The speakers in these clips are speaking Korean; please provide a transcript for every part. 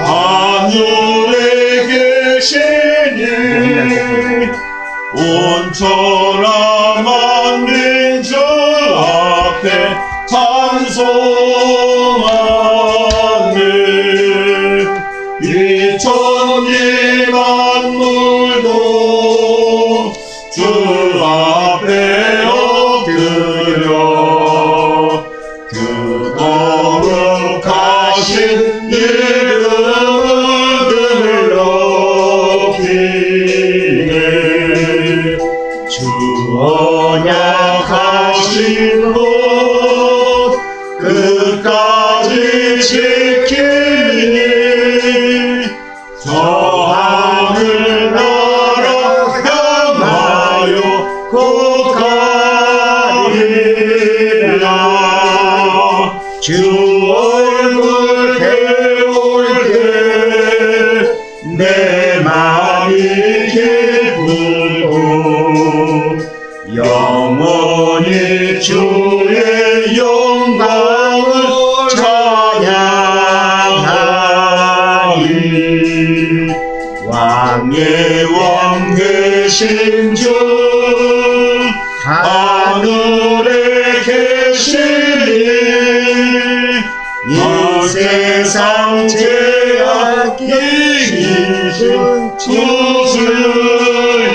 하늘에 계시니 온천한 만민들 앞에 찬송하네. 이 천지 만물도 주 앞에 엎드려 그 거룩하신 이름을 높이네. 주 언약하신 분 끝까지 지키니 저 하늘나라 향하여 곧 가리라. 주 얼굴 배울 때 내 마음이 기쁘고 영원히 주의 영광을 찬양하리. 왕의 왕 되신 주 하늘에 계시니 이 세상 제약이신 주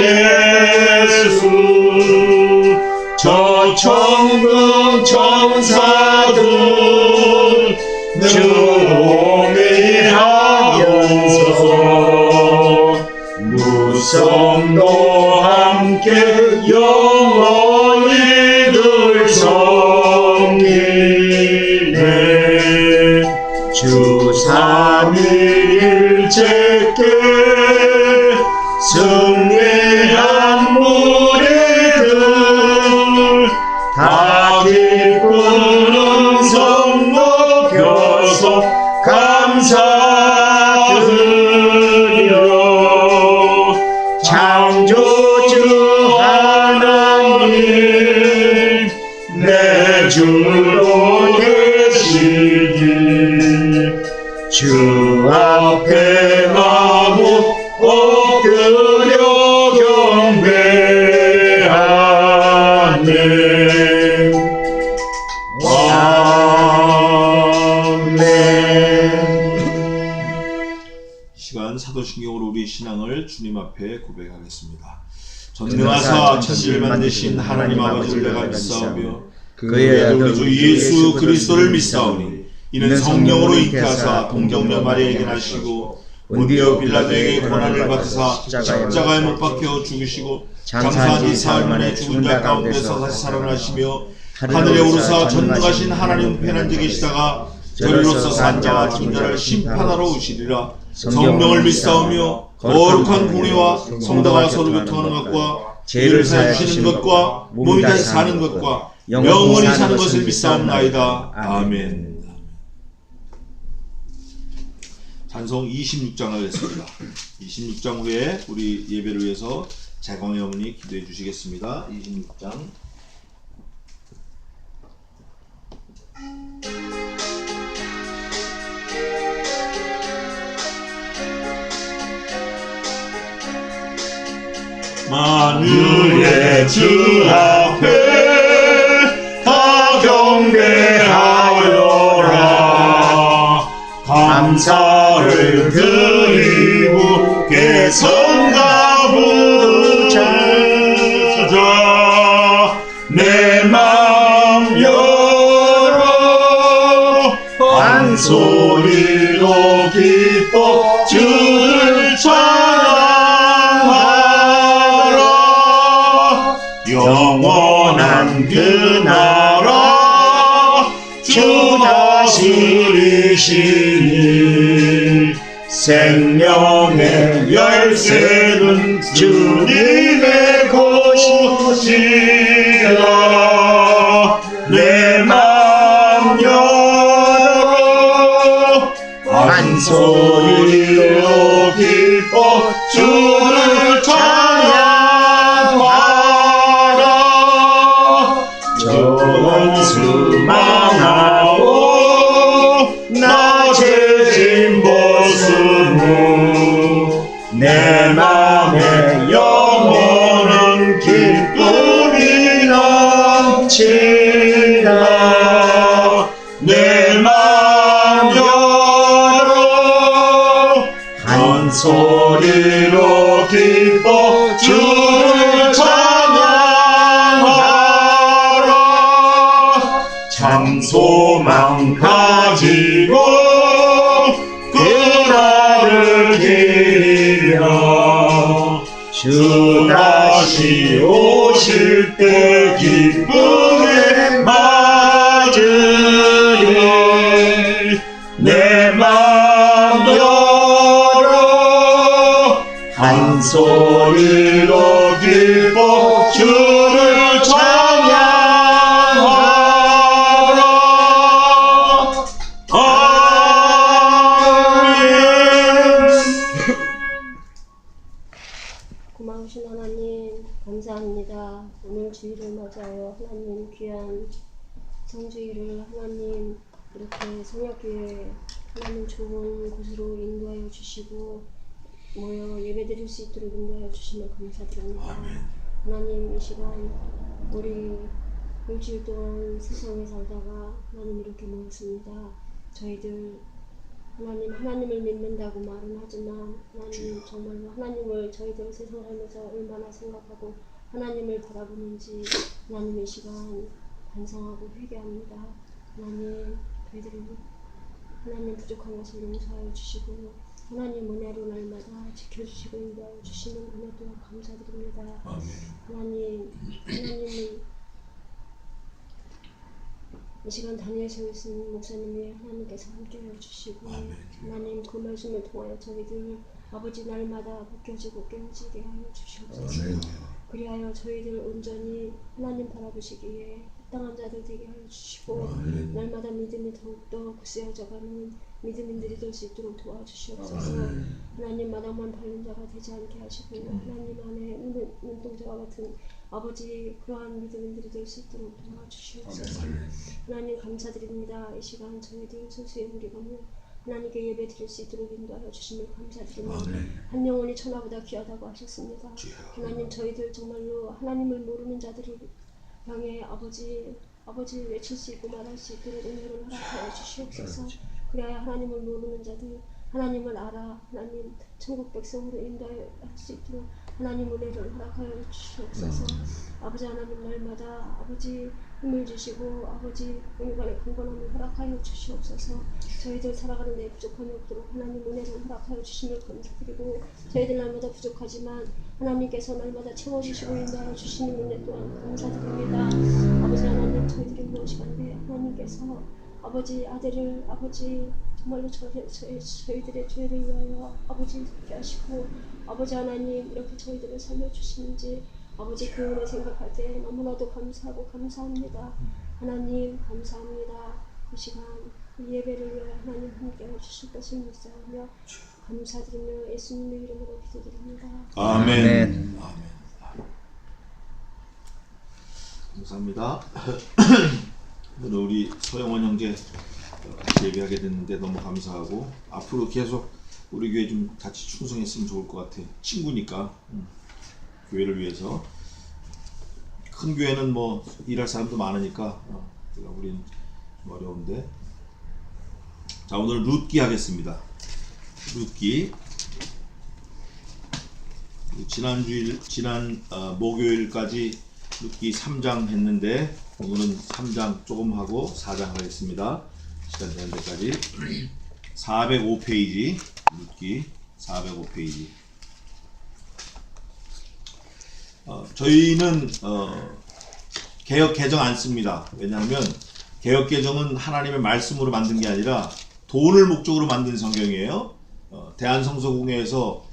예수 저 천군 천사들 주미하면서 무성도 함께 영원히들 섬기네. 주 삼위일체께 승리한 무리들 다 기쁜 음성 높여서 감사드려. 창조주 하나님 내 주로 계시니 주 앞에 마구 엎드려 경배하네. 아멘. 시간 사도신경으로 우리 신앙을 주님 앞에 고백하겠습니다. 전능하사 천지를 만드신 하나님 아버지를 내가 믿사오며 그의 아들 주 예수 그리스도를 믿사오니 이는 성령으로 잉태하사 동정녀 마리아에게 나시고 본디오 빌라도에게 고난을 받으사 십자가에 못 박혀 죽으시고 장사한 지 사흘 만에 죽은 자 가운데서 다시 살아나시며 하늘에 오르사 전능하신 하나님 편한데 계시다가 저리로서 산자와 죽은 자를 심판하러 오시리라. 성령을 믿사오며 거룩한 공회와 성도가 서로 교통하는 것과 죄를 사하여 주시는 것과 몸이 다시 사는 것과 영원히 사는 것을 믿사옵나이다. 아멘. 찬송 26장 하겠습니다. 26장 후에 우리 예배를 위해서 재광의 어머니 기도해 주시겠습니다. 26장. 만유의 주 앞에 다 경배하여라. 감사를 드리고 개성가 부르자. 내 맘 열어 한 소리로 기뻐 주를 찬양하라. 영원한 그 나라 주 다스리시니 생명의 열쇠는 주님의 것이라. 내 맘 열어 한 소리로 기뻐 주를 찬양하라. 전수 망하고 나 열어 한 소리로 기뻐 주를 찬양하라. 참 소망 가지고 그 나를 기리며 주 다시 오실 때 기쁨에 맞으리. 내 맘 열어 한 소리로 기뻐 주를 찬양하라. 아멘. 고마우신 하나님 감사합니다. 오늘 주일을 맞아요. 하나님 귀한 성주일을 하나님 이렇게 성약교회 하나님 좋은 곳으로 인도하여 주시고 모여 예배드릴 수 있도록 인도하여 주시면 감사드립니다. 아멘. 하나님 이 시간 우리 일주일 동안 세상에 살다가 하나님 이렇게 모였습니다. 저희들 하나님을 믿는다고 말은 하지만 하나님 정말로 하나님을 저희들 세상 살면서 얼마나 생각하고 하나님을 바라보는지 하나님 이 시간 반성하고 회개합니다. 하나님 저희들이 하나님 부족한 것을 용서하여 주시고 하나님 은혜로 날마다 지켜주시고 인도하여 주시는 은혜 또한 감사드립니다. 아멘. 하나님은 이 시간 다니엘 세우신 목사님이 하나님께서 함께하여 주시고 하나님 그 말씀을 통하여 저희들 아버지 날마다 벗겨지고 깨어지게 하여 주시옵소서. 그리하여 저희들 온전히 하나님 바라보시기에 합당한 자들 되게 하여 주시고 날마다 믿음이 더욱더 굳세어져가는 믿음인들이 될 수 있도록 도와주시옵소서. 하나님 마당만 밟는 자가 되지 않게 하시고 하나님 안에 눈동자와 같은 아버지 그러한 믿음인들이 될 수 있도록 도와주시옵소서. 하나님 감사드립니다. 이 시간 저희들 소수의 우리가 하나님께 예배 드릴 수 있도록 인도하여 주심을 감사드립니다. 한 영혼이 천하보다 귀하다고 하셨습니다. 하나님 저희들 정말로 하나님을 모르는 자들을 향해 아버지 외칠 수 있고 말할 수 있도록 은혜를 허락하여 주시옵소서. 그래야 하나님을 모르는 자들 하나님을 알아 하나님 천국 백성으로 인도할 수 있도록 하나님 은혜를 허락하여 주시옵소서. 아버지 하나님 날마다 아버지 힘을 주시고 아버지 영육간의 강건함을 허락하여 주시옵소서. 저희들 살아가는 데 부족함이 없도록 하나님 은혜를 허락하여 주심을 감사드리고 저희들 날마다 부족하지만 하나님께서 날마다 채워주시고 인도하여 주시는 은혜 또한 감사드립니다. 아버지 하나님 저희들이 무엇이간데 하나님께서 아버지 아들을 아버지 정말로 저희들의 죄를 위하여 아버지 죽게 하시고 아버지 하나님 이렇게 저희들을 살려주시는지 아버지 그 은혜 생각할 때 너무나도 감사하고 감사합니다. 하나님 감사합니다. 이 시간 이 예배를 위하여 하나님 함께 해주실 것을 믿사오며 감사드리며 예수님의 이름으로 기도드립니다. 아멘. 감사합니다. 오늘 우리 서영원 형제 같이 예배하게 됐는데 너무 감사하고 앞으로 계속 우리 교회 좀 같이 충성했으면 좋을 것 같아. 친구니까 교회를 위해서. 큰 교회는 뭐 일할 사람도 많으니까 우리는 좀 어려운데. 자, 오늘 룻기 하겠습니다. 룻기. 지난 목요일까지 룻기 3장 했는데 오늘은 3장 조금 하고 4장 하겠습니다. 시간 되는 데까지. 405페이지 룻기 405페이지. 저희는 개역 개정 안 씁니다. 왜냐하면 개역 개정은 하나님의 말씀으로 만든 게 아니라 돈을 목적으로 만든 성경이에요. 대한성서공회에서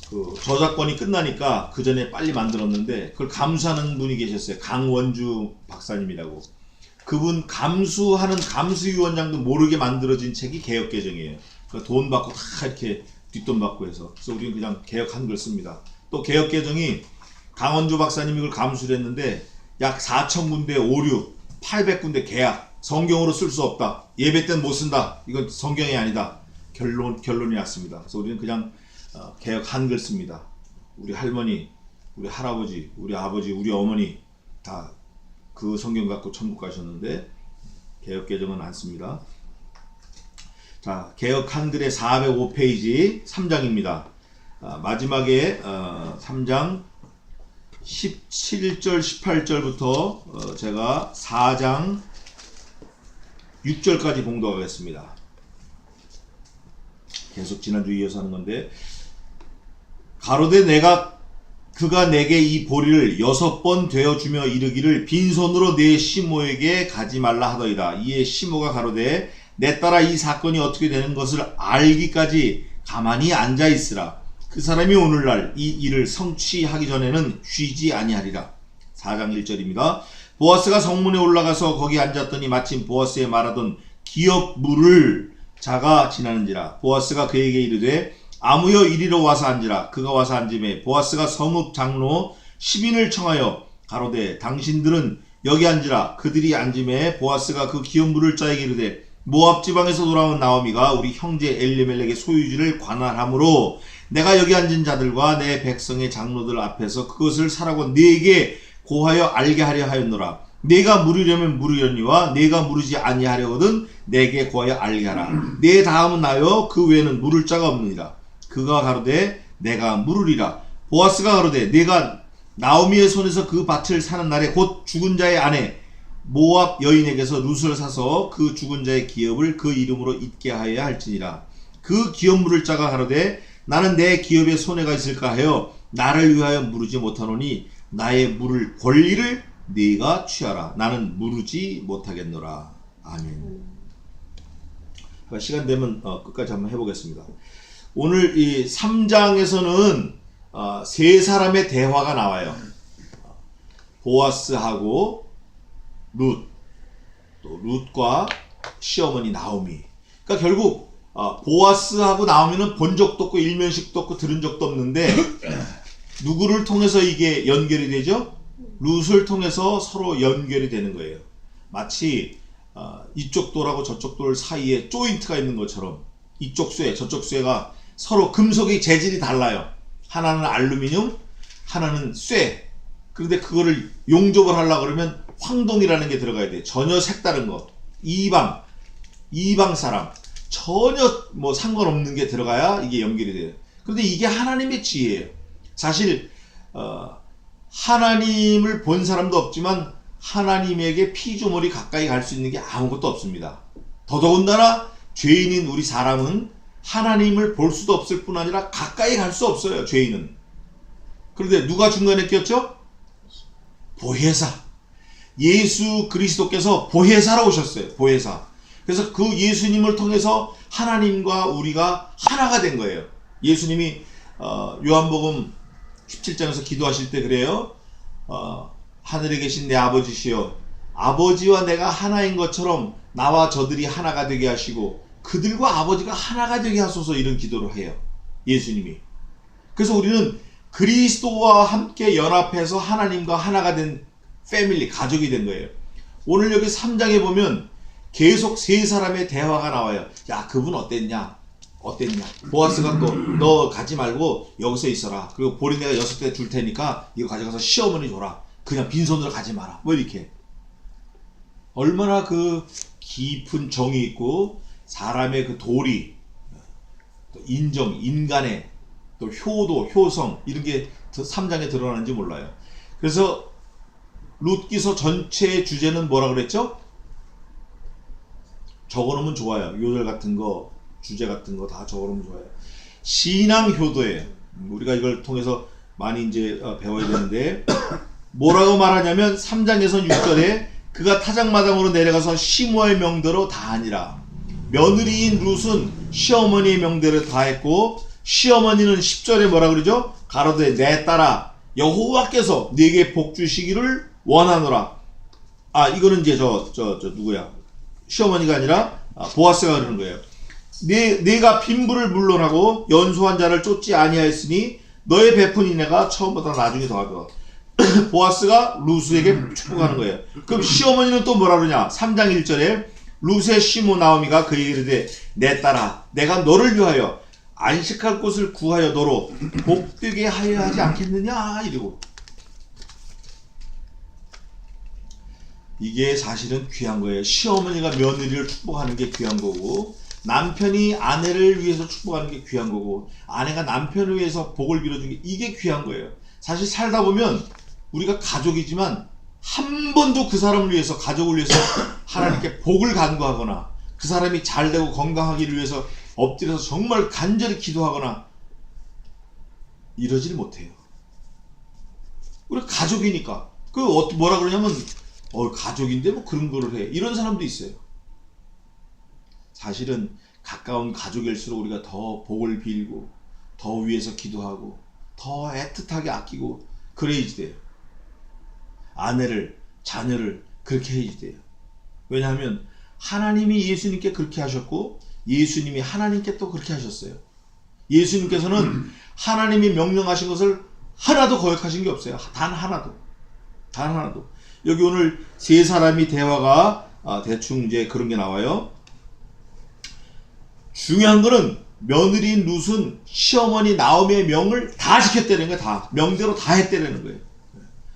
그 저작권이 끝나니까 그 전에 빨리 만들었는데 그걸 감수하는 분이 계셨어요. 강원주 박사님이라고. 그분 감수하는 감수위원장도 모르게 만들어진 책이 개역개정이에요. 그러니까 돈 받고 다 이렇게 뒷돈 받고 해서. 그래서 우리는 그냥 개역 한글 씁니다. 또 개역개정이 강원주 박사님이 그걸 감수를 했는데 약 4,000군데 오류, 800군데 개약, 성경으로 쓸 수 없다. 예배 때는 못 쓴다. 이건 성경이 아니다. 결론이 났습니다. 그래서 우리는 그냥 개역 한글 씁니다. 우리 할머니, 우리 할아버지, 우리 아버지, 우리 어머니 다 그 성경 갖고 천국 가셨는데 개역 개정은 안 씁니다. 자, 개역 한글의 405페이지 3장입니다. 마지막에 3장 17절 18절부터 제가 4장 6절까지 봉독하겠습니다. 계속 지난주 이어서 하는 건데, 가로되 그가 내게 이 보리를 6번 되어주며 이르기를 빈손으로 내 시모에게 가지 말라 하더이다. 이에 시모가 가로되 내 딸아 이 사건이 어떻게 되는 것을 알기까지 가만히 앉아 있으라. 그 사람이 오늘날 이 일을 성취하기 전에는 쉬지 아니하리라. 4장 1절입니다. 보아스가 성문에 올라가서 거기 앉았더니 마침 보아스의 말하던 기업 물을 자가 지나는지라. 보아스가 그에게 이르되 아무여 이리로 와서 앉으라. 그가 와서 앉음에 보아스가 성읍 장로 10인을 청하여 가로되 당신들은 여기 앉으라. 그들이 앉음에 보아스가 그 기업 물을 자에게 이르되 모압 지방에서 돌아온 나오미가 우리 형제 엘리멜렉의 소유지를 관할하므로 내가 여기 앉은 자들과 내 백성의 장로들 앞에서 그것을 사라고 네게 고하여 알게 하려 하였노라. 네가 물으려면 물으려니와 네가 물으지 아니하려거든 내게 고하여 알게 하라. 내 다음은 나요 그 외에는 물을 자가 없느니라. 그가 가로되 내가 물으리라. 보아스가 가로되 내가 나오미의 손에서 그 밭을 사는 날에 곧 죽은 자의 아내 모압 여인에게서 룻을 사서 그 죽은 자의 기업을 그 이름으로 잊게 하여야 할지니라. 그 기업 물을 자가 가로되 나는 내 기업에 손해가 있을까 하여 나를 위하여 물으지 못하노니 나의 물을 권리를 네가 취하라. 나는 물으지 못하겠노라. 아멘. 시간 되면 끝까지 한번 해보겠습니다. 오늘 이 3장에서는 세 사람의 대화가 나와요. 보아스하고 룻, 또 룻과 시어머니 나오미. 그러니까 결국 보아스하고 나오미는 본 적도 없고 일면식도 없고 들은 적도 없는데 누구를 통해서 이게 연결이 되죠? 룻을 통해서 서로 연결이 되는 거예요. 마치 이쪽 돌하고 저쪽 돌 사이에 조인트가 있는 것처럼 이쪽 쇠 저쪽 쇠가 서로 금속의 재질이 달라요. 하나는 알루미늄, 하나는 쇠. 그런데 그거를 용접을 하려고 그러면 황동이라는 게 들어가야 돼. 전혀 색다른 거. 이방 사람. 전혀 뭐 상관없는 게 들어가야 이게 연결이 돼요. 그런데 이게 하나님의 지혜예요. 사실 하나님을 본 사람도 없지만 하나님에게 피조물이 가까이 갈 수 있는 게 아무것도 없습니다. 더더군다나 죄인인 우리 사람은 하나님을 볼 수도 없을 뿐 아니라 가까이 갈 수 없어요. 죄인은. 그런데 누가 중간에 꼈죠? 보혜사. 예수 그리스도께서 보혜사로 오셨어요. 보혜사. 그래서 그 예수님을 통해서 하나님과 우리가 하나가 된 거예요. 예수님이 요한복음 17장에서 기도하실 때 그래요. 하늘에 계신 내 아버지시여, 아버지와 내가 하나인 것처럼 나와 저들이 하나가 되게 하시고 그들과 아버지가 하나가 되게 하소서, 이런 기도를 해요. 예수님이. 그래서 우리는 그리스도와 함께 연합해서 하나님과 하나가 된 패밀리, 가족이 된 거예요. 오늘 여기 3장에 보면 계속 세 사람의 대화가 나와요. 야, 그분 어땠냐? 보아스가 너 가지 말고 여기서 있어라. 그리고 보리 내가 6대 줄 테니까 이거 가져가서 시어머니 줘라. 그냥 빈손으로 가지 마라. 뭐 이렇게. 얼마나 그 깊은 정이 있고 사람의 그 도리, 또 인정, 인간의 또 효도, 효성, 이런 게 3장에 드러나는지 몰라요. 그래서 룻기서 전체의 주제는 뭐라 그랬죠? 적어놓으면 좋아요. 요절 같은 거, 주제 같은 거 다 적어놓으면 좋아요. 신앙 효도예요. 우리가 이걸 통해서 많이 이제 배워야 되는데, 뭐라고 말하냐면 3장에서 6절에 그가 타작마당으로 내려가서 시므의 명대로 다하니라. 며느리인 룻은 시어머니의 명대로 다했고, 시어머니는 10절에 뭐라 그러죠? 가로되 내 딸아 여호와께서 네게 복 주시기를 원하노라. 이거는 이제 누구야? 시어머니가 아니라 보아스가 그러는 거예요. 네가 빈부를 물론하고 연소한 자를 쫓지 아니하였으니 너의 베푼 인애가 처음보다 나중에 더하더라. 보아스가 룻에게 축복하는 거예요. 그럼 시어머니는 또 뭐라 그러냐? 3장 1절에 룻의 시모 나오미가 그에게 이르되 내 딸아 내가 너를 위하여 안식할 곳을 구하여 너로 복되게 하여 하지 않겠느냐 이러고. 이게 사실은 귀한 거예요. 시어머니가 며느리를 축복하는 게 귀한 거고, 남편이 아내를 위해서 축복하는 게 귀한 거고 아내가 남편을 위해서 복을 빌어주는 게 이게 귀한 거예요. 사실 살다 보면 우리가 가족이지만 한 번도 그 사람을 위해서 가족을 위해서 하나님께 복을 간구하거나 그 사람이 잘 되고 건강하기를 위해서 엎드려서 정말 간절히 기도하거나 이러질 못해요. 우리 가족이니까 뭐라 그러냐면 가족인데 뭐 그런 거를 해 이런 사람도 있어요. 사실은 가까운 가족일수록 우리가 더 복을 빌고 더 위해서 기도하고 더 애틋하게 아끼고 그래야지 돼요. 아내를 자녀를 그렇게 해야지 돼요. 왜냐하면 하나님이 예수님께 그렇게 하셨고 예수님이 하나님께 또 그렇게 하셨어요. 예수님께서는 하나님이 명령하신 것을 하나도 거역하신 게 없어요. 단 하나도. 여기 오늘 세 사람이 대화가 대충 이제 그런 게 나와요. 중요한 거는 며느리인 룻은 시어머니 나오미의 명을 다 지켰다는 거예요. 다 명대로 다 했다는 거예요.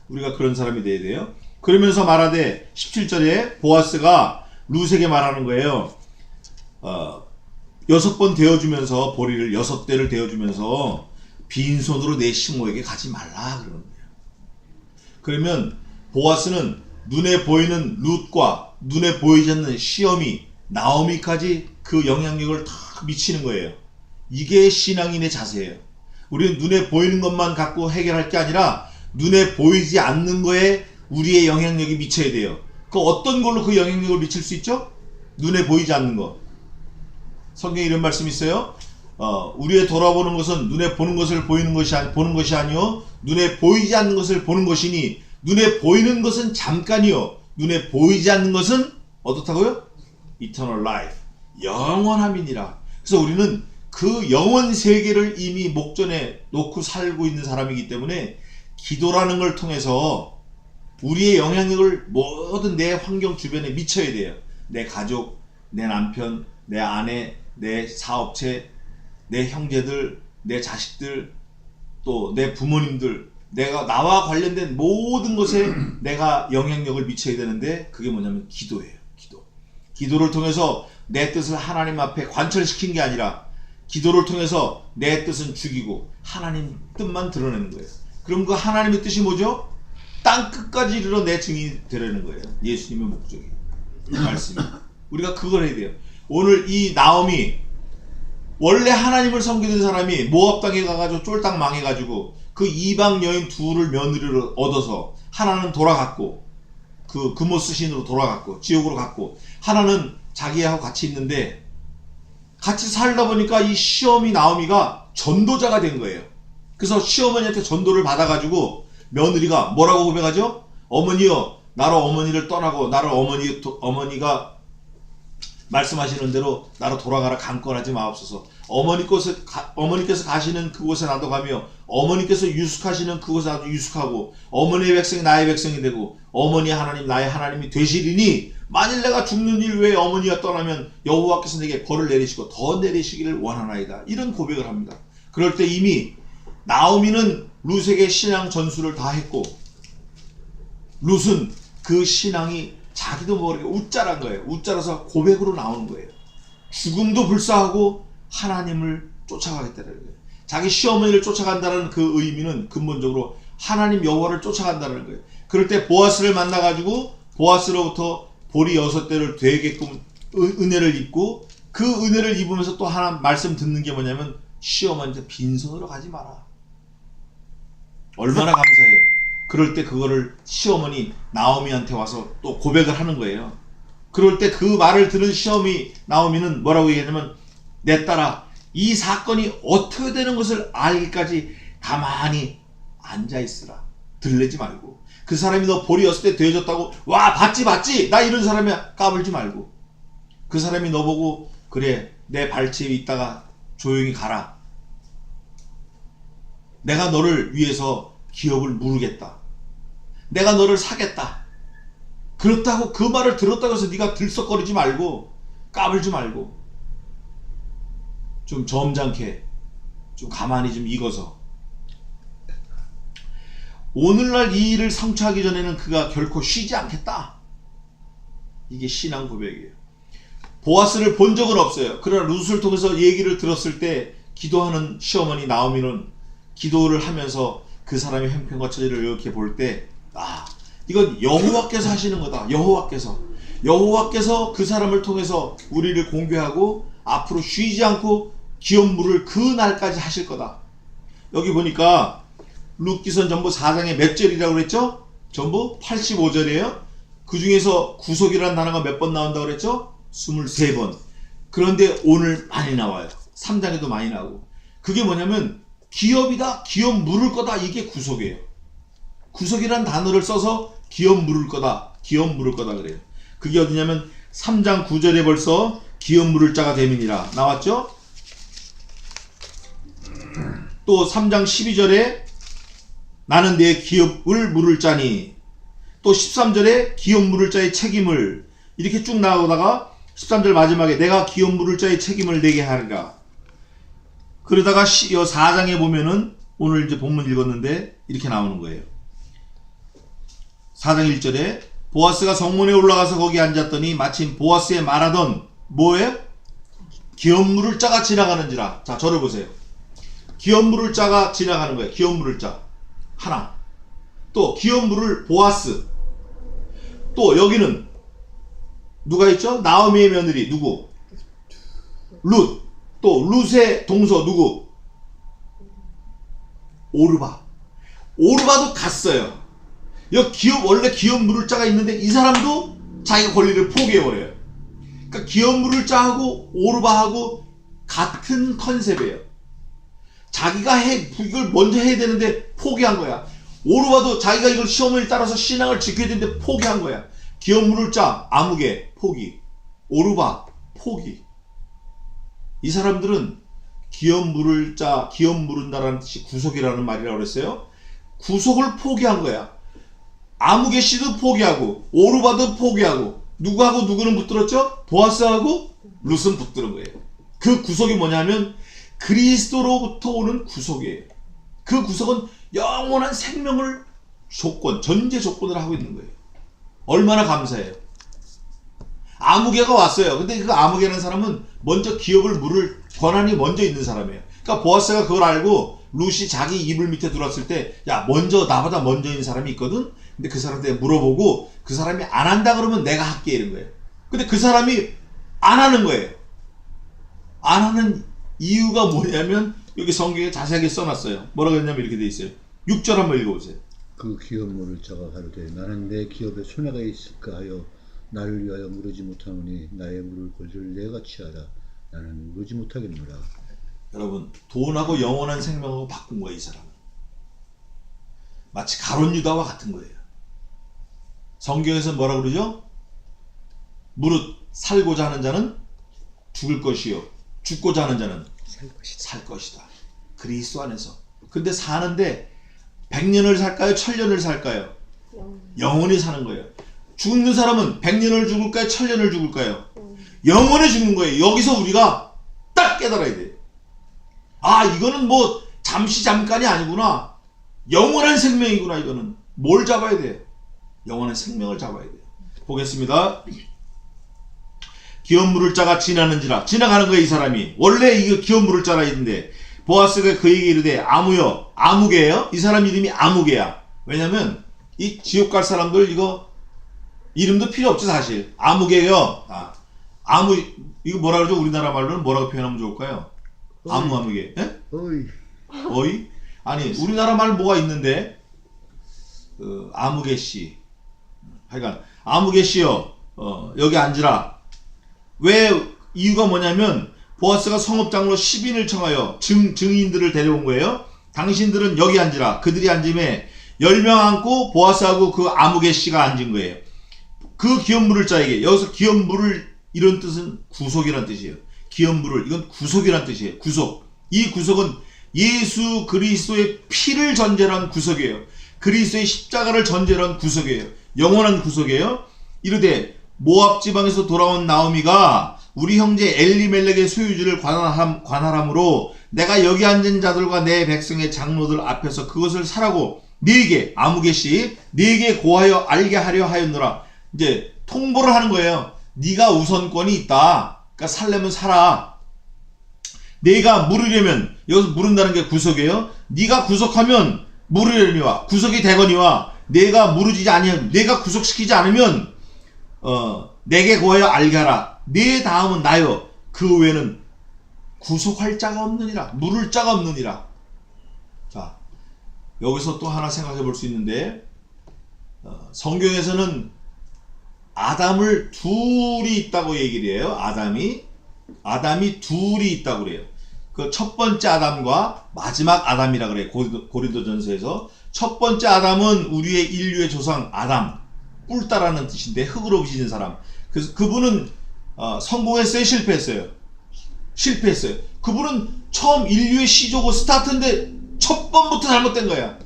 우리가 그런 사람이 돼야 돼요. 그러면서 말하되 17절에 보아스가 룻에게 말하는 거예요. 6번 데워주면서 보리를 6대를 데워주면서 빈손으로 내 식모에게 가지 말라 그러는 거예요. 그러면 보아스는 눈에 보이는 룻과 눈에 보이지 않는 시어미 나오미까지 그 영향력을 다 미치는 거예요. 이게 신앙인의 자세예요. 우리는 눈에 보이는 것만 갖고 해결할 게 아니라 눈에 보이지 않는 거에 우리의 영향력이 미쳐야 돼요. 그 어떤 걸로 그 영향력을 미칠 수 있죠? 눈에 보이지 않는 거. 성경에 이런 말씀이 있어요. 우리의 돌아보는 것은 눈에 보는 것을 보는 것이 아니요 눈에 보이지 않는 것을 보는 것이니 눈에 보이는 것은 잠깐이요 눈에 보이지 않는 것은 어떻다고요? Eternal life. 영원함이니라. 그래서 우리는 그 영원 세계를 이미 목전에 놓고 살고 있는 사람이기 때문에 기도라는 걸 통해서 우리의 영향력을 모든 내 환경 주변에 미쳐야 돼요. 내 가족, 내 남편, 내 아내, 내 사업체, 내 형제들, 내 자식들, 또 내 부모님들, 나와 관련된 모든 것에 내가 영향력을 미쳐야 되는데 그게 뭐냐면 기도예요. 기도를 통해서 내 뜻을 하나님 앞에 관철시킨 게 아니라 기도를 통해서 내 뜻은 죽이고 하나님 뜻만 드러내는 거예요. 그럼 그 하나님의 뜻이 뭐죠? 땅 끝까지 이르러 내 증인이 되려는 거예요. 예수님의 목적이 말씀이. 우리가 그걸 해야 돼요. 오늘 이 나오미 원래 하나님을 섬기는 사람이 모압 땅에 가가지고 쫄딱 망해가지고 그 이방 여인 둘을 며느리로 얻어서 하나는 돌아갔고 그 금오스 신으로 돌아갔고 지옥으로 갔고 하나는 자기하고 같이 있는데 같이 살다 보니까 이 시어미 나오미가 전도자가 된 거예요. 그래서 시어머니한테 전도를 받아가지고 며느리가 뭐라고 고백하죠? 어머니여 나로 어머니를 떠나고 나를 어머니가 말씀하시는 대로 나로 돌아가라 강권하지 마옵소서. 어머니께서 가시는 그곳에 나도 가며 어머니께서 유숙하시는 그곳에 나도 유숙하고 어머니의 백성이 나의 백성이 되고 어머니 하나님 나의 하나님이 되시리니 만일 내가 죽는 일 외에 어머니가 떠나면 여호와께서 내게 벌을 내리시고 더 내리시기를 원하나이다. 이런 고백을 합니다. 그럴 때 이미 나오미는 룻에게 신앙 전수를 다 했고 룻은 그 신앙이 자기도 모르게 웃자란 거예요. 웃자라서 고백으로 나오는 거예요. 죽음도 불사하고 하나님을 쫓아가겠다는 거예요. 자기 시어머니를 쫓아간다는 그 의미는 근본적으로 하나님 여호와를 쫓아간다는 거예요. 그럴 때 보아스를 만나가지고 보아스로부터 보리 6대를 되게끔 은혜를 입고 그 은혜를 입으면서 또 하나 말씀 듣는 게 뭐냐면 시어머니한테 빈손으로 가지 마라. 얼마나 감사해요. 그럴 때 그거를 시어머니 나오미한테 와서 또 고백을 하는 거예요. 그럴 때 그 말을 들은 시어머니 나오미는 뭐라고 얘기하냐면 내 딸아 이 사건이 어떻게 되는 것을 알기까지 가만히 앉아있으라. 들리지 말고 그 사람이 너 보리 6대 되어졌다고 와 봤지 나 이런 사람이야 까불지 말고 그 사람이 너 보고 그래 내 발치에 있다가 조용히 가라. 내가 너를 위해서 기업을 무르겠다. 내가 너를 사겠다. 그렇다고 그 말을 들었다고 해서 네가 들썩거리지 말고 까불지 말고 좀 점잖게 좀 가만히 좀 익어서 오늘날 이 일을 성취하기 전에는 그가 결코 쉬지 않겠다. 이게 신앙 고백이에요. 보아스를 본 적은 없어요. 그러나 룻을 통해서 얘기를 들었을 때 기도하는 시어머니 나오미는 기도를 하면서 그 사람의 형편과 처지를 이렇게 볼 때 이건 여호와께서 하시는 거다. 여호와께서 그 사람을 통해서 우리를 공개하고 앞으로 쉬지 않고 기업 물을 그 날까지 하실 거다. 여기 보니까 룻기선 전부 4장에 몇 절이라고 그랬죠? 전부 85절이에요. 그 중에서 구속이라는 단어가 몇 번 나온다고 그랬죠? 23번. 그런데 오늘 많이 나와요. 3장에도 많이 나오고. 그게 뭐냐면 기업이다, 기업 물을 거다, 이게 구속이에요. 구속이라는 단어를 써서 기업 물을 거다 그래요. 그게 어디냐면 3장 9절에 벌써 기업 물을 자가 됨이니라 나왔죠? 또 3장 12절에 나는 내 기업을 물을 자니, 또 13절에 기업 물을 자의 책임을, 이렇게 쭉 나오다가 13절 마지막에 내가 기업 물을 자의 책임을 내게 하리라. 그러다가 4장에 보면은 오늘 이제 본문 읽었는데 이렇게 나오는 거예요. 4장 1절에 보아스가 성문에 올라가서 거기 앉았더니 마침 보아스에 말하던 뭐예요? 기업 물을 자가 지나가는지라. 자, 저를 보세요. 기업 물을 자가 지나가는 거예요. 기업 물을 자 하나. 또 기업 물을 보아스. 또 여기는 누가 있죠? 나오미의 며느리 누구? 룻. 또 룻의 동서 누구? 오르바. 오르바도 갔어요. 여기 원래 기업 물을 자가 있는데 이 사람도 자기가 권리를 포기해버려요. 그러니까 기업 물을 자하고 오르바하고 같은 컨셉이에요. 자기가 이걸 먼저 해야 되는데 포기한 거야. 오르바도 자기가 이걸 시어머니를 따라서 신앙을 지켜야 되는데 포기한 거야. 기업 물을 자 아무개 포기, 오르바 포기. 이 사람들은 기업 물을 자, 기업 물은다라는 뜻이 구속이라는 말이라고 그랬어요. 구속을 포기한 거야. 아무개 씨도 포기하고 오르바도 포기하고 누구하고 누구는 붙들었죠? 보아스하고 룻은 붙들은 거예요. 그 구속이 뭐냐면 그리스도로부터 오는 구속이에요. 그 구속은 영원한 생명을 전제 조건으로 하고 있는 거예요. 얼마나 감사해요. 아무개가 왔어요. 근데 그 아무개라는 사람은 먼저 기업을 물을 권한이 먼저 있는 사람이에요. 그러니까 보아스가 그걸 알고 룻이 자기 이불 밑에 들어왔을 때 나보다 먼저 있는 사람이 있거든? 근데 그 사람한테 물어보고 그 사람이 안 한다 그러면 내가 할게 이런 거예요. 근데 그 사람이 안 하는 거예요. 안 하는 이유가 뭐냐면 여기 성경에 자세하게 써놨어요. 뭐라고 했냐면 이렇게 돼 있어요. 6절 한번 읽어보세요. 그 기업 물을 자가 가로되 나는 내 기업에 손해가 있을까 하여 나를 위하여 물으지 못하노니 나의 물을 권리를 내가 취하라. 나는 물으지 못하겠노라. 여러분, 돈하고 영원한 생명하고 바꾼 거예요. 이 사람은 마치 가룟 유다와 같은 거예요. 성경에서 뭐라고 그러죠? 무릇 살고자 하는 자는 죽을 것이요 죽고자 하는 자는 살 것이다. 그리스도 안에서. 근데 사는데 100년을 살까요? 1000년을 살까요? 영원히 사는 거예요. 죽는 사람은 100년을 죽을까요? 1000년을 죽을까요? 영원히 죽는 거예요. 여기서 우리가 딱 깨달아야 돼요. 이거는 뭐 잠깐이 아니구나. 영원한 생명이구나. 이거는 뭘 잡아야 돼요? 영원한 생명을 잡아야 돼요. 보겠습니다. 기업 물을 자가 지나는지라. 지나가는 거예요. 이 사람이. 원래 이거 기업 물을 자라 있는데 보아스가 그에게 이르되 아무여. 아무개예요. 이 사람 이름이 아무개야. 왜냐면 이 지옥 갈 사람들 이거 이름도 필요 없지 사실. 아무개요. 이거 뭐라 그러죠? 우리나라 말로는 뭐라고 표현하면 좋을까요? 아무개. 예? 어이? 아니 우리나라 말 뭐가 있는데 아무개 씨. 하여간 아무개 씨요. 여기 앉으라. 왜 이유가 뭐냐면 보아스가 성읍장로 10인을 청하여 증인들을 데려온 거예요. 당신들은 여기 앉으라. 그들이 앉음에 10명 앉고 보아스하고 그 아무개 씨가 앉은 거예요. 그 기업 물을 자에게, 여기서 기업 물을 이런 뜻은 구속이란 뜻이에요. 기업 물을, 이건 구속이란 뜻이에요. 구속. 이 구속은 예수 그리스도의 피를 전제로 한 구속이에요. 그리스도의 십자가를 전제로 한 구속이에요. 영원한 구속이에요. 이르되 모압 지방에서 돌아온 나오미가 우리 형제 엘리멜렉의 소유지를 관할함으로 내가 여기 앉은 자들과 내 백성의 장로들 앞에서 그것을 사라고 네게 아무개씨 네게 고하여 알게 하려 하였노라. 이제 통보를 하는 거예요. 네가 우선권이 있다. 그러니까 살려면 살아. 네가 물으려면, 여기서 물은다는 게 구속이에요. 네가 구속하면 물으려니와 구속이 되거니와 내가 물으지 아니하면, 내가 구속시키지 않으면 내게 구하여 알게 하라. 네 다음은 나요. 그 외에는 구속할 자가 없느니라. 물을 자가 없느니라. 자, 여기서 또 하나 생각해 볼 수 있는데, 성경에서는 아담을 둘이 있다고 얘기를 해요. 아담이 둘이 있다고 그래요. 그 첫 번째 아담과 마지막 아담이라 그래요. 고린도전서에서 첫 번째 아담은 우리의 인류의 조상 아담, 뿔따라는 뜻인데 흙으로 빚은 사람. 그래서 그분은 성공했어요, 실패했어요. 그분은 처음 인류의 시조고 스타트인데 첫 번부터 잘못된 거야.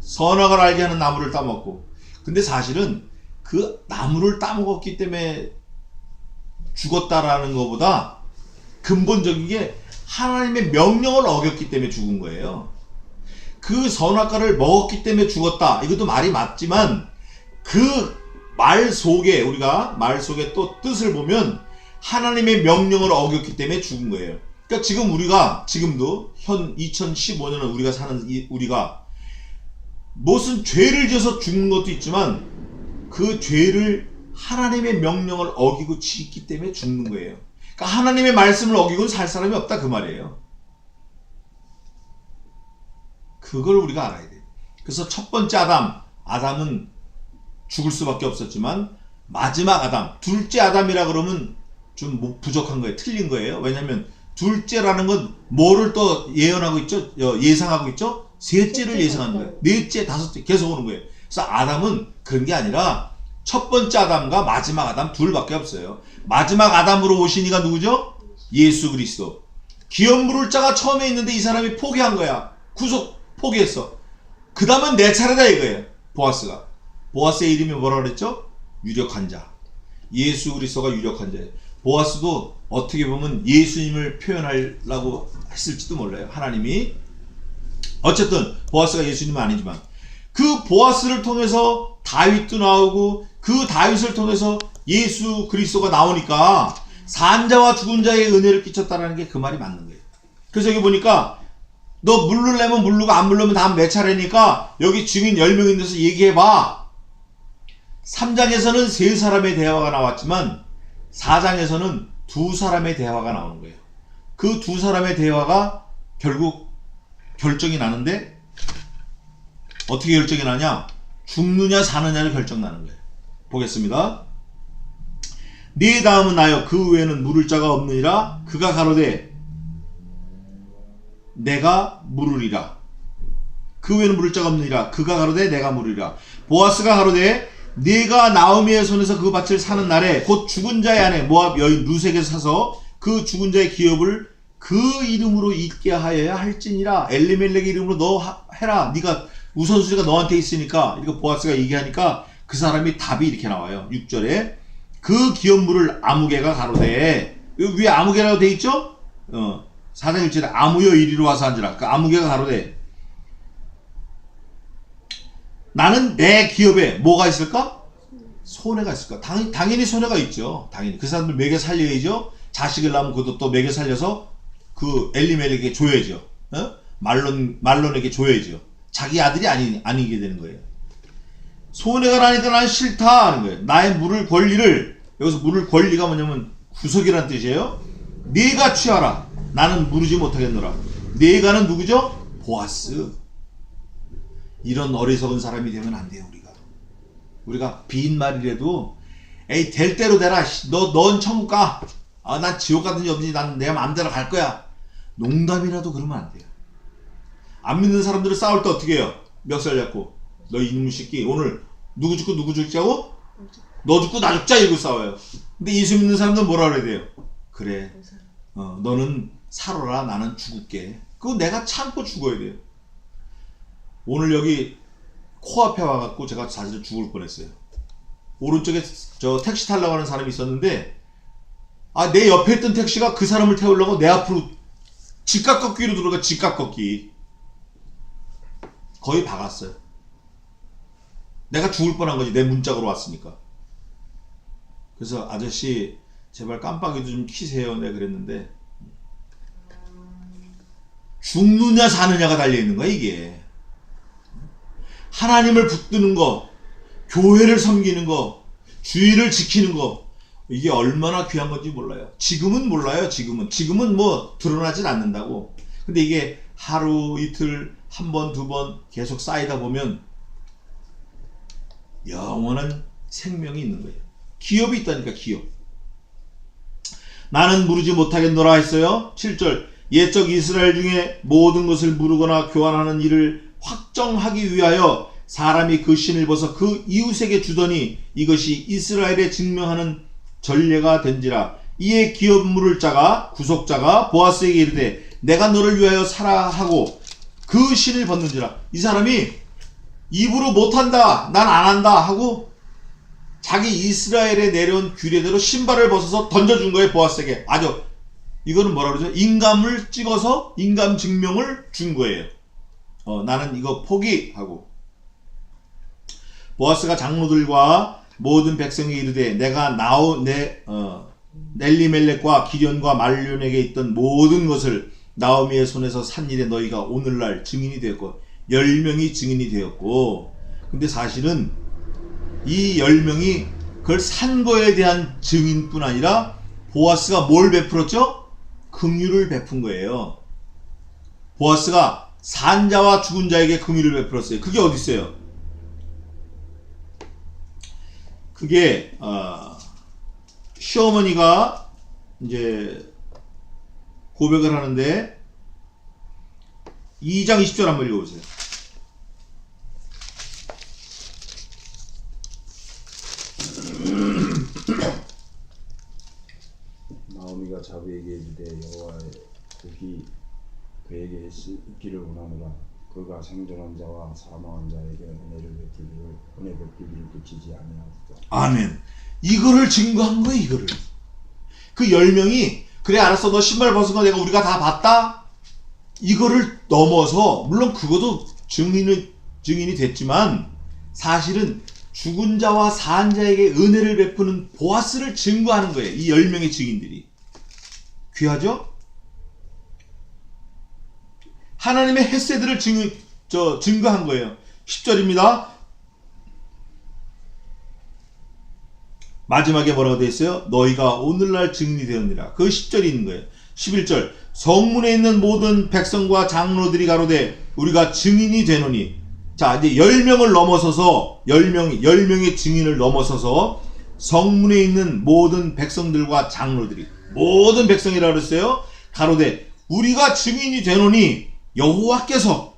선악을 알게 하는 나무를 따먹고. 근데 사실은 그 나무를 따먹었기 때문에 죽었다라는 것보다 근본적인 게 하나님의 명령을 어겼기 때문에 죽은 거예요. 그 선악과를 먹었기 때문에 죽었다. 이것도 말이 맞지만 그 말 속에, 우리가 말 속에 또 뜻을 보면 하나님의 명령을 어겼기 때문에 죽은 거예요. 그러니까 지금 우리가, 지금도 현 2015년을 우리가 사는 우리가 무슨 죄를 지어서 죽는 것도 있지만 그 죄를 하나님의 명령을 어기고 짓기 때문에 죽는 거예요. 그러니까 하나님의 말씀을 어기고는 살 사람이 없다, 그 말이에요. 그걸 우리가 알아야 돼요. 그래서 첫 번째 아담은 죽을 수밖에 없었지만 마지막 아담, 둘째 아담이라 그러면 좀 부족한 거예요. 틀린 거예요. 왜냐하면 둘째라는 건 뭐를 또 예언하고 있죠? 예상하고 있죠? 셋째를 예상하는 거예요. 넷째, 다섯째 계속 오는 거예요. 그래서 아담은 그런 게 아니라 첫 번째 아담과 마지막 아담 둘밖에 없어요. 마지막 아담으로 오신 이가 누구죠? 예수 그리스도. 기업 물을 자가 처음에 있는데 이 사람이 포기한 거야. 구속 포기했어. 그 다음은 내 차례다 이거예요. 보아스가. 보아스의 이름이 뭐라 그랬죠? 유력한 자. 예수 그리스도가 유력한 자예요. 보아스도 어떻게 보면 예수님을 표현하려고 했을지도 몰라요. 하나님이. 어쨌든 보아스가 예수님은 아니지만 그 보아스를 통해서 다윗도 나오고 그 다윗을 통해서 예수 그리스도가 나오니까 산자와 죽은 자의 은혜를 끼쳤다는 게 그 말이 맞는 거예요. 그래서 여기 보니까 너 물르려면 물르고 안 물르면 다음 내 차례니까 여기 증인 10명 있는 데서 얘기해봐. 3장에서는 3사람의 대화가 나왔지만 4장에서는 2사람의 대화가 나오는 거예요. 그 2사람의 대화가 결국 결정이 나는데 어떻게 결정이 나냐? 죽느냐 사느냐를 결정나는 거예요. 보겠습니다. 네 다음은 나요. 그 외에는 물을 자가 없느니라. 그가 가로되 내가 물으리라. 그 외에는 물을 자가 없느니라. 그가 가로되 내가 물으리라. 보아스가 가로되 네가 나오미의 손에서 그 밭을 사는 날에 곧 죽은 자의 아내 모압 여인 루색에서 사서 그 죽은 자의 기업을 그 이름으로 잊게 하여야 할지니라. 엘리멜렉의 이름으로 너 해라. 네가 우선순위가 너한테 있으니까. 이거 보아스가 얘기하니까 그 사람이 답이 이렇게 나와요. 6절에 그 기업물을 아무개가 가로되, 위에 아무개라고 돼 있죠? 4장 1절에 아무여 이리로 와서 앉으라. 그 아무개가 가로되 나는 내 기업에 뭐가 있을까? 손해가 있을까? 당연히 손해가 있죠. 당연히 그 사람들 먹여 살려야죠. 자식을 낳으면 그것도 또 먹여 살려서 그 엘리멜렉에게 줘야죠. 말론에게 줘야죠. 자기 아들이 아니게 되는 거예요. 손해가 나니까 난 싫다 하는 거예요. 나의 물을 권리를, 여기서 물을 권리가 뭐냐면 구속이라는 뜻이에요. 네가 취하라. 나는 물으지 못하겠노라. 네가는 누구죠? 보아스. 이런 어리석은 사람이 되면 안 돼요. 우리가 빈말이라도 에이 될 대로 되라. 넌 천국 가. 난 지옥 가든지 어든지 난 내 마음대로 갈 거야. 농담이라도 그러면 안 돼요. 안 믿는 사람들을 싸울 때 어떻게 해요? 멱살 잡고 너 이놈의 새끼 오늘 누구 죽고 누구 죽자고? 너 죽고 나 죽자 이러고 싸워요. 근데 예수 믿는 사람들은 뭐라 그래야 돼요? 그래 너는 살아라. 나는 죽을게. 그거 내가 참고 죽어야 돼요. 오늘 여기 코앞에 와갖고 제가 사실 죽을 뻔했어요. 오른쪽에 저 택시 타려고 하는 사람이 있었는데 내 옆에 있던 택시가 그 사람을 태우려고 내 앞으로 직각꺾기로 들어가. 직각꺾기 거의 박았어요. 내가 죽을 뻔한 거지. 내 문짝으로 왔으니까. 그래서 아저씨 제발 깜빡이도 좀 키세요. 내가 그랬는데 죽느냐 사느냐가 달려있는 거야 이게. 하나님을 붙드는 거, 교회를 섬기는 거, 주의를 지키는 거, 이게 얼마나 귀한 건지 몰라요. 지금은 몰라요. 지금은 뭐 드러나진 않는다고. 근데 이게 하루 이틀 한 번 두 번 계속 쌓이다 보면 영원한 생명이 있는 거예요. 기업이 있다니까, 기업. 나는 무르지 못하겠노라 했어요. 7절 옛적 이스라엘 중에 모든 것을 무르거나 교환하는 일을 확정하기 위하여 사람이 그 신을 벗어 그 이웃에게 주더니 이것이 이스라엘에 증명하는 전례가 된지라. 이에 기업 물을 자가 구속자가 보아스에게 이르되 내가 너를 위하여 사라 하고 그 신을 벗는지라. 이 사람이 입으로 못한다, 난 안 한다 하고 자기 이스라엘에 내려온 규례대로 신발을 벗어서 던져준 거예요. 보아스에게. 아주 이거는 뭐라 그러죠? 인감을 찍어서 인감 증명을 준 거예요. 나는 이거 포기하고. 보아스가 장로들과 모든 백성이 이르되 내가 넬리멜렉과 기련과 말륜에게 있던 모든 것을 나오미의 손에서 산 일에 너희가 오늘날 증인이 되었고 10명이 증인이 되었고. 근데 사실은 이 10명이 그걸 산 거에 대한 증인뿐 아니라 보아스가 뭘 베풀었죠? 긍휼을 베푼 거예요. 보아스가 산 자와 죽은 자에게 긍휼을 베풀었어요. 그게 어디 있어요? 그게 시어머니가 이제 고백을 하는데 2장 20절 한번 읽어보세요. 나오미가 자기에게 이르되 여호와의 복이 그에게 있기를 원하노라. 그가 생존한 자와 사망한 자에게 은혜 베풀기를 그치지 아니하였다. 아멘. 이거를 증거한 거예요. 이거를. 그 10명이 그래 알았어 너 신발 벗은 거 우리가 다 봤다. 이거를 넘어서 물론 그것도 증인이 됐지만 사실은 죽은 자와 산 자에게 은혜를 베푸는 보아스를 증거하는 거예요. 이 10명의 증인들이. 귀하죠? 하나님의 헤세드를 증거한 거예요. 10절입니다. 마지막에 뭐라고 되어 있어요? 너희가 오늘날 증인이 되었느니라. 그 10절이 있는 거예요. 11절 성문에 있는 모든 백성과 장로들이 가로되 우리가 증인이 되노니. 자 이제 10명을 넘어서서 10명의 증인을 넘어서서 성문에 있는 모든 백성들과 장로들이 모든 백성이라고 그랬어요. 가로되 우리가 증인이 되노니 여호와께서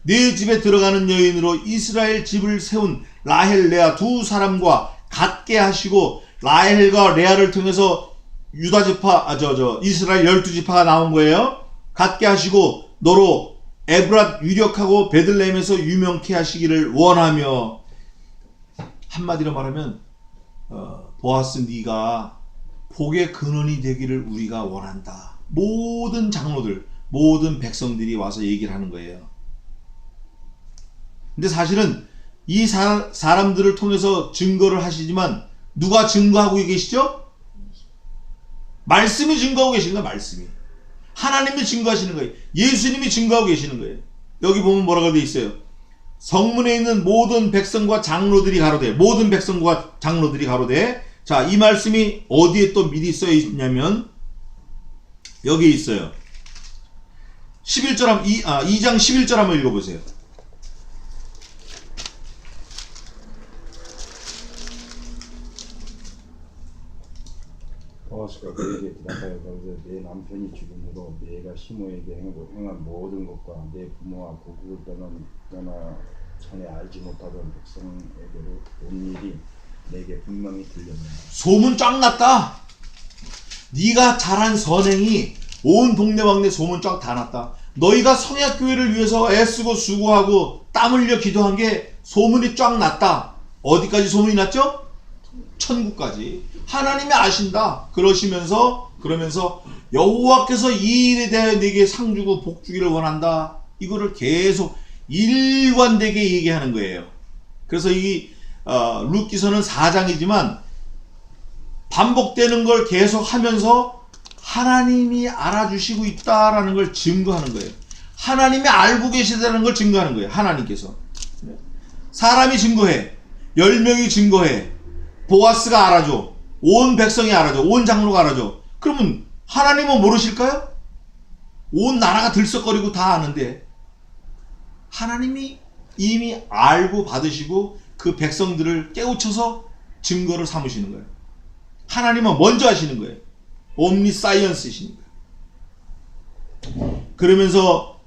네 집에 들어가는 여인으로 이스라엘 집을 세운 라헬 레아 두 사람과 같게 하시고 라헬과 레아를 통해서 유다 지파 이스라엘 12지파가 나온 거예요. 같게 하시고 너로 에브랏 유력하고 베들레헴에서 유명케 하시기를 원하며. 한마디로 말하면 보아스 네가 복의 근원이 되기를 우리가 원한다. 모든 장로들 모든 백성들이 와서 얘기를 하는 거예요. 근데 사실은 이 사람들을 통해서 증거를 하시지만 누가 증거하고 계시죠? 말씀이 증거하고 계시는 거예요. 말씀이. 하나님이 증거하시는 거예요. 예수님이 증거하고 계시는 거예요. 여기 보면 뭐라고 되어 있어요? 성문에 있는 모든 백성과 장로들이 가로되 모든 백성과 장로들이 가로되. 자, 이 말씀이 어디에 또 미리 써 있냐면 여기 있어요. 2장 11절 한번 읽어보세요. 보아스가 그에게 대답하여 가로되 내 남편이 죽음으로 내가 시므에게 행한 모든 것과 내 부모와 고국을 떠나 전에 알지 못하던 백성에게로 온 일이 내게 분명히 들렸노라. 소문 쫙 났다. 네가 잘한 선행이 온 동네방네 소문 쫙 다 났다. 너희가 성약교회를 위해서 애쓰고 수고하고 땀 흘려 기도한 게 소문이 쫙 났다. 어디까지 소문이 났죠? 천국까지. 하나님이 아신다. 그러면서 여호와께서 이 일에 대해 네게 상 주고 복 주기를 원한다. 이거를 계속 일관되게 얘기하는 거예요. 그래서 이 룻기서는 4장이지만 반복되는 걸 계속 하면서 하나님이 알아주시고 있다라는 걸 증거하는 거예요. 하나님이 알고 계시다는 걸 증거하는 거예요. 하나님께서. 사람이 증거해. 10명이 증거해. 보아스가 알아줘. 온 백성이 알아줘. 온 장로가 알아줘. 그러면 하나님은 모르실까요? 온 나라가 들썩거리고 다 아는데 하나님이 이미 알고 받으시고 그 백성들을 깨우쳐서 증거를 삼으시는 거예요. 하나님은 먼저 하시는 거예요. 옴니사이언스이신 거예요. 그러면서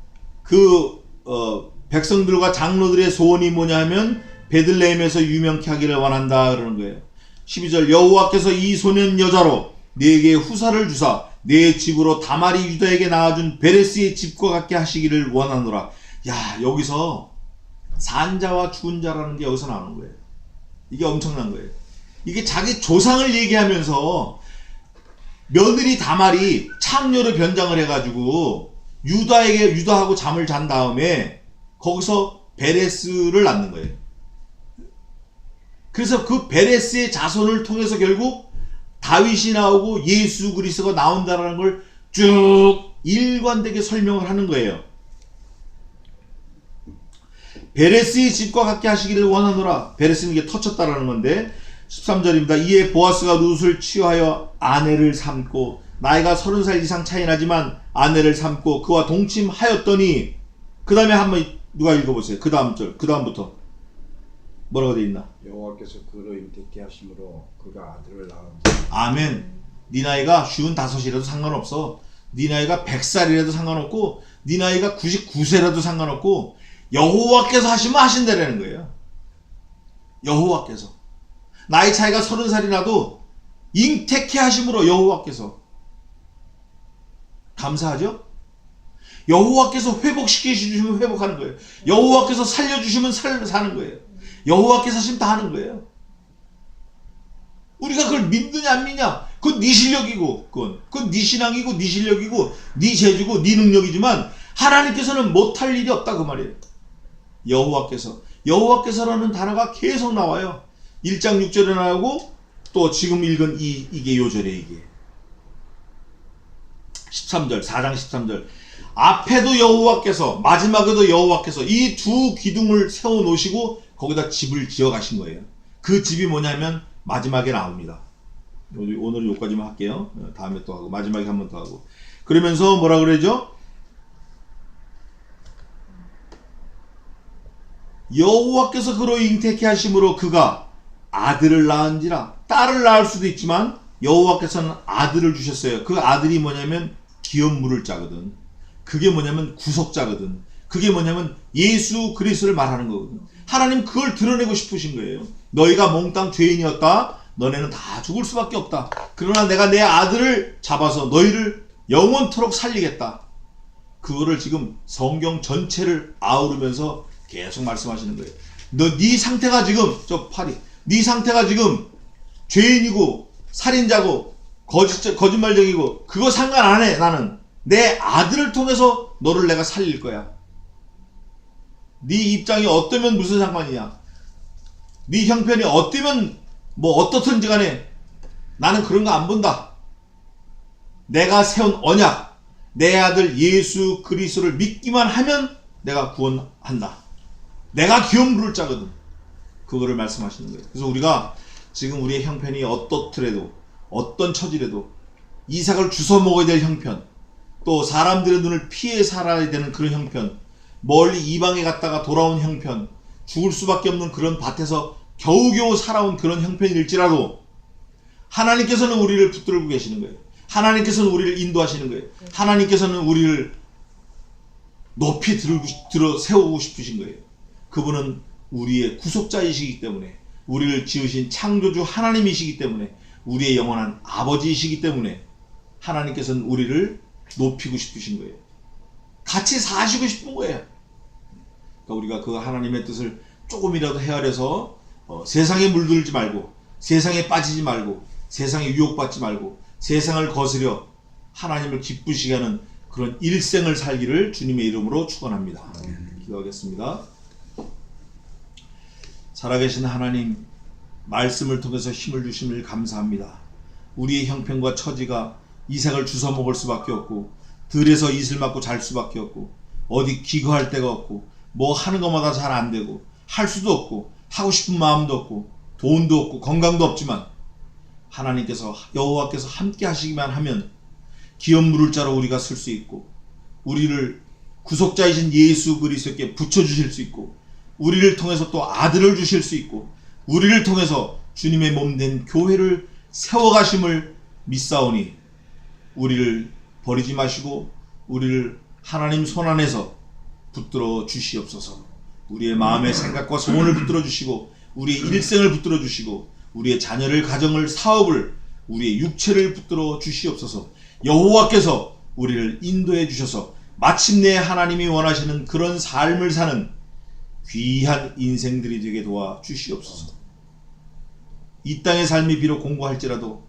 그 백성들과 장로들의 소원이 뭐냐 하면 베들레헴에서 유명케 하기를 원한다 그러는 거예요. 12절 여호와께서 이 소년 여자로 네게 후사를 주사 네 집으로 다말이 유다에게 낳아준 베레스의 집과 같게 하시기를 원하노라. 야, 여기서 산자와 죽은 자라는 게 여기서 나오는 거예요. 이게 엄청난 거예요. 이게 자기 조상을 얘기하면서 며느리 다말이 창녀로 변장을 해가지고 유다하고 잠을 잔 다음에 거기서 베레스를 낳는 거예요. 그래서 그 베레스의 자손을 통해서 결국 다윗이 나오고 예수 그리스도가 나온다라는 걸 쭉 일관되게 설명을 하는 거예요. 베레스의 집과 같게 하시기를 원하노라. 베레스는 이게 터쳤다라는 건데 13절입니다. 이에 보아스가 룻을 취하여 아내를 삼고 나이가 30살 이상 차이 나지만 아내를 삼고 그와 동침하였더니 그 다음에 한번 누가 읽어보세요. 그 다음 절, 그 다음부터 뭐라고 돼 있나? 여호와께서 그로 임택케 하심으로 그가 아들을 낳은. 아멘. 네 나이가 55이라도 상관없어. 네 나이가 100살이라도 상관없고 네 나이가 99세라도 상관없고 여호와께서 하시면 하신다라는 거예요. 여호와께서. 나이 차이가 30살이 나도 잉태케 하심으로 여호와께서. 감사하죠? 여호와께서 회복시키시면 회복하는 거예요. 여호와께서 살려주시면 사는 거예요. 여호와께서 하시면 다 하는 거예요. 우리가 그걸 믿느냐 안 믿냐? 그건 네 실력이고 그건 네 신앙이고 네 실력이고 네 재주고 네 능력이지만 하나님께서는 못할 일이 없다 그 말이에요. 여호와께서라는 단어가 계속 나와요. 1장 6절에 나오고 또 지금 읽은 이게 요절에 이게 13절 4장 13절 앞에도 여호와께서 마지막에도 여호와께서 이 두 기둥을 세워 놓으시고 거기다 집을 지어 가신 거예요. 그 집이 뭐냐면 마지막에 나옵니다. 오늘은 여기까지만 할게요. 다음에 또 하고 마지막에 한 번 더 하고 그러면서 뭐라 그러죠? 여호와께서 그로 잉태케 하심으로 그가 아들을 낳은지라. 딸을 낳을 수도 있지만 여호와께서는 아들을 주셨어요. 그 아들이 뭐냐면 기업 물을 자거든. 그게 뭐냐면 구속자거든. 그게 뭐냐면 예수 그리스도를 말하는 거거든. 하나님 그걸 드러내고 싶으신 거예요. 너희가 몽땅 죄인이었다. 너네는 다 죽을 수밖에 없다. 그러나 내가 내 아들을 잡아서 너희를 영원토록 살리겠다. 그거를 지금 성경 전체를 아우르면서 계속 말씀하시는 거예요. 네 상태가 지금 네 상태가 지금 죄인이고 살인자고 거짓말쟁이고 그거 상관 안 해. 나는 내 아들을 통해서 너를 내가 살릴 거야. 네 입장이 어떠면 무슨 상관이냐. 네 형편이 어떠면 뭐 어떻든지 간에 나는 그런 거 안 본다. 내가 세운 언약 내 아들 예수 그리스도를 믿기만 하면 내가 구원한다. 내가 기업 물을 자거든. 그거를 말씀하시는 거예요. 그래서 우리가 지금 우리의 형편이 어떻더라도 어떤 처지라도 이삭을 주워 먹어야 될 형편, 또 사람들의 눈을 피해 살아야 되는 그런 형편, 멀리 이방에 갔다가 돌아온 형편, 죽을 수밖에 없는 그런 밭에서 겨우겨우 살아온 그런 형편일지라도 하나님께서는 우리를 붙들고 계시는 거예요. 하나님께서는 우리를 인도하시는 거예요. 하나님께서는 우리를 높이 들어 세우고 싶으신 거예요. 그분은 우리의 구속자이시기 때문에, 우리를 지으신 창조주 하나님이시기 때문에, 우리의 영원한 아버지이시기 때문에 하나님께서는 우리를 높이고 싶으신 거예요. 같이 사시고 싶은 거예요. 그러니까 우리가 그 하나님의 뜻을 조금이라도 헤아려서 세상에 물들지 말고, 세상에 빠지지 말고, 세상에 유혹받지 말고, 세상을 거스려 하나님을 기쁘시게 하는 그런 일생을 살기를 주님의 이름으로 축원합니다. 기도하겠습니다. 살아계신 하나님, 말씀을 통해서 힘을 주심을 감사합니다. 우리의 형편과 처지가 이삭을 주워 먹을 수밖에 없고 들에서 이슬 맞고 잘 수밖에 없고 어디 기거할 데가 없고 뭐 하는 것마다 잘 안 되고 할 수도 없고 하고 싶은 마음도 없고 돈도 없고 건강도 없지만 하나님께서 여호와께서 함께 하시기만 하면 기업 물을 자로 우리가 쓸 수 있고 우리를 구속자이신 예수 그리스도께 붙여주실 수 있고 우리를 통해서 또 아들을 주실 수 있고 우리를 통해서 주님의 몸된 교회를 세워가심을 믿사오니 우리를 버리지 마시고 우리를 하나님 손안에서 붙들어 주시옵소서. 우리의 마음의 생각과 소원을 붙들어 주시고 우리의 일생을 붙들어 주시고 우리의 자녀를 가정을 사업을 우리의 육체를 붙들어 주시옵소서. 여호와께서 우리를 인도해 주셔서 마침내 하나님이 원하시는 그런 삶을 사는 귀한 인생들이 되게 도와 주시옵소서. 이 땅의 삶이 비록 공고할지라도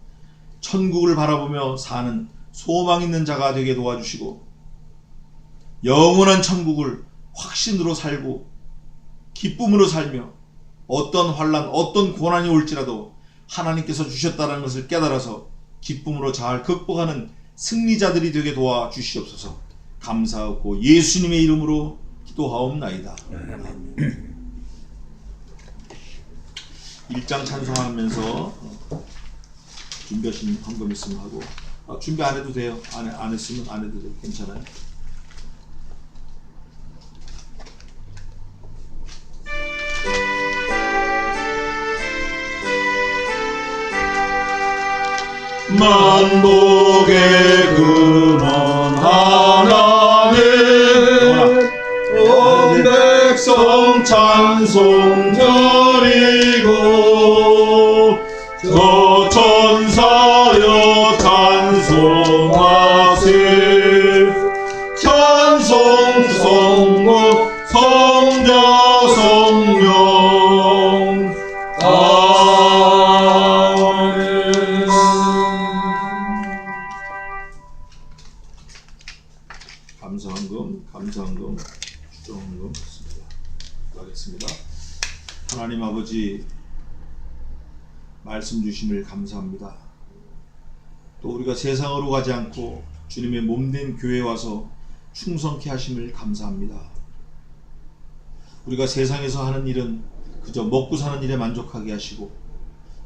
천국을 바라보며 사는 소망 있는 자가 되게 도와주시고 영원한 천국을 확신으로 살고 기쁨으로 살며 어떤 환난 어떤 고난이 올지라도 하나님께서 주셨다는 것을 깨달아서 기쁨으로 잘 극복하는 승리자들이 되게 도와주시옵소서. 감사하고 예수님의 이름으로 기도하옵나이다. 1장 찬송하면서 준비하신 헌금 있으면 하고 준비 안 해도 돼요. 안 했으면 안 해도 돼요. 괜찮아요. 만복의 근원 하나님 온 백성 찬송 드리고 저 천사여 찬송하세 찬송 성모 성자 성령 아멘. 감사헌금, 주정헌금 있습니다. 하겠습니다. 하나님 아버지 말씀 주심을 감사합니다. 또 우리가 세상으로 가지 않고 주님의 몸된 교회에 와서 충성케 하심을 감사합니다. 우리가 세상에서 하는 일은 그저 먹고 사는 일에 만족하게 하시고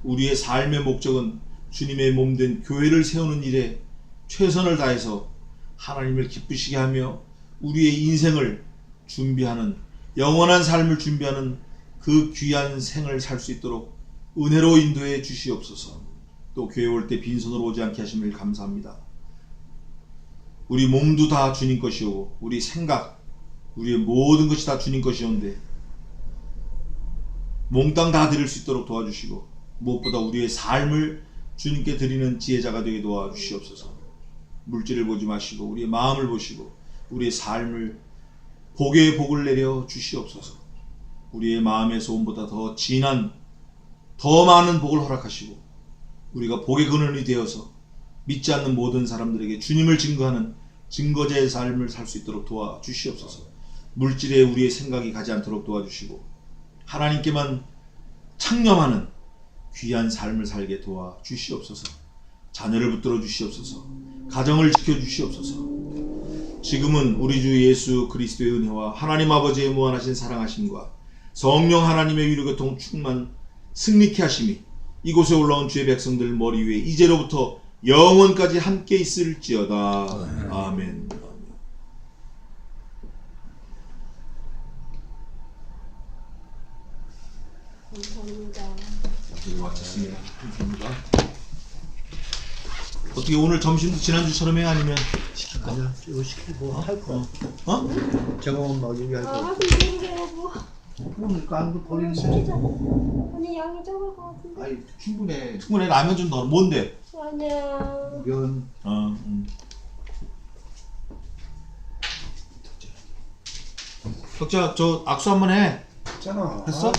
우리의 삶의 목적은 주님의 몸된 교회를 세우는 일에 최선을 다해서 하나님을 기쁘시게 하며 우리의 인생을 준비하는 영원한 삶을 준비하는 그 귀한 생을 살 수 있도록 은혜로 인도해 주시옵소서. 또 교회 올 때 빈손으로 오지 않게 하심을 감사합니다. 우리 몸도 다 주님 것이오고 우리 생각 우리의 모든 것이 다 주님 것이온데 몽땅 다 드릴 수 있도록 도와주시고 무엇보다 우리의 삶을 주님께 드리는 지혜자가 되게 도와주시옵소서. 물질을 보지 마시고 우리의 마음을 보시고 우리의 삶을 복의 복을 내려 주시옵소서. 우리의 마음의 소원보다 더 진한 더 많은 복을 허락하시고 우리가 복의 근원이 되어서 믿지 않는 모든 사람들에게 주님을 증거하는 증거자의 삶을 살 수 있도록 도와주시옵소서. 물질에 우리의 생각이 가지 않도록 도와주시고 하나님께만 창념하는 귀한 삶을 살게 도와주시옵소서. 자녀를 붙들어 주시옵소서. 가정을 지켜주시옵소서. 지금은 우리 주 예수 그리스도의 은혜와 하나님 아버지의 무한하신 사랑하심과 성령 하나님의 위로교통 충만 승리케 하심이 이곳에 올라온 주의 백성들 머리 위에 이제로부터 영원까지 함께 있을지어다. 아멘. 감사합니다. 기도 마쳤습니다. 감사합니다. 어떻게 오늘 점심도 지난주처럼 해? 아니면 시킬까? 아니야, 이거 시키고 할 거. 저거 막 얘기할 거. 하긴 모르게요 뭐. 그러니까 안 버리는 거. 시키자. 아니 양이 적을 것 같은데. 아니 충분해. 충분해. 라면 좀 넣어. 뭔데? 아니야. 면. 덕자 저 악수 한번 해. 있잖아. 했어?